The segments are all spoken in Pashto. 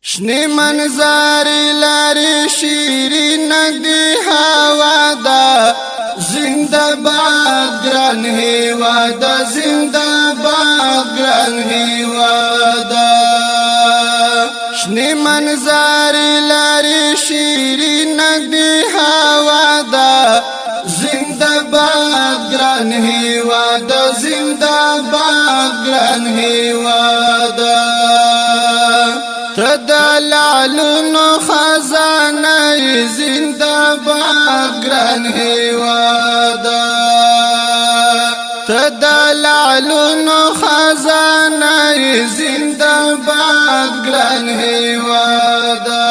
شنی منظر لاری شیرین دی هوا دا زنده باد گران هیوا دا زنده باد گران هیوا دا شنی منظر لاری شیرین دی هوا دا زنده باد گران هیوا دا زنده باد گران هیوا دا تدلالونو خزانه زنده باد گران هیوا دا تدلالونو خزانه زنده باد گران هیوا دا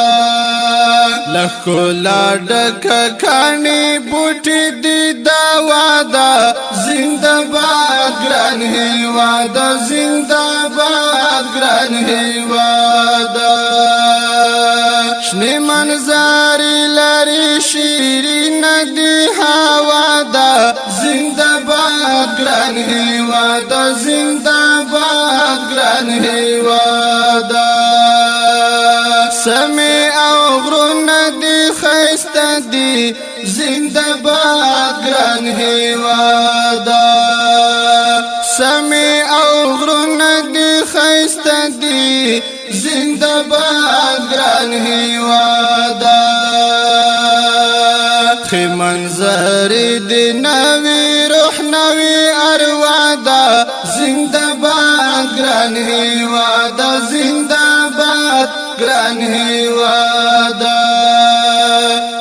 لخلا ډک کانی بوټی دی دوا دا زنده باد گران هیوا دا زنده باد گران هیوا دا شنی منظر لری شیرین دی هوا دا زنده باد گران هیوا دا زنده باد گران هیوا دا سمی او غرون دی خیست دی زنده باد گران هیوا دا سمی او غرون دی خیست دی زنده باد گران هیوا دا خی منظر دی نوی روح نوی اروا دا زنده باد گران هیوا دا زنده باد گران هیوا دا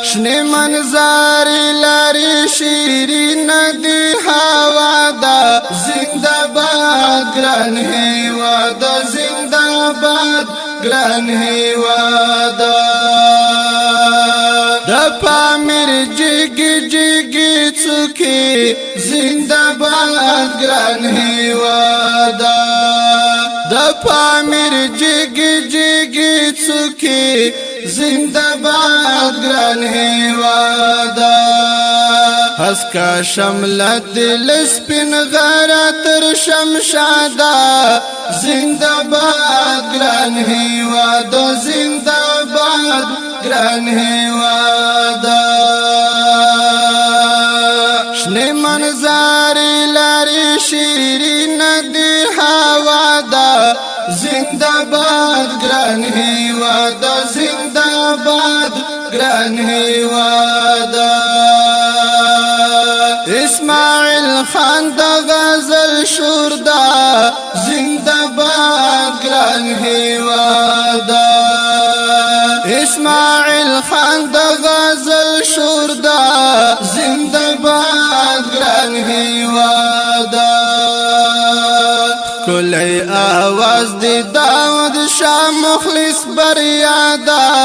شنی منظر لاری شیرین دی هوا دا زنده باد گران هیوا دا زنده باد گران هیوا دا دا پامیر جگی جگی چوکی زنده باد گران هیوا دا دا پامیر جگی جگی چوکی زنده باد گران هیوا دا حسکا شملت دل سپین غارا تر شمشادا زنده باد گران هیوا دا زنده باد گران هیوا دا شنی منظر لاری شیرین دی هوا دا زنده باد گران هیوا دا زنده باد گران هیوا دا اسماعیل خان دا غزل شور دا زنده باد گران هیوا دا اسماعیل خان دا غزل شور دا زنده باد گران هیوا دا کلی آواز دی داود شاه مخلص بریادا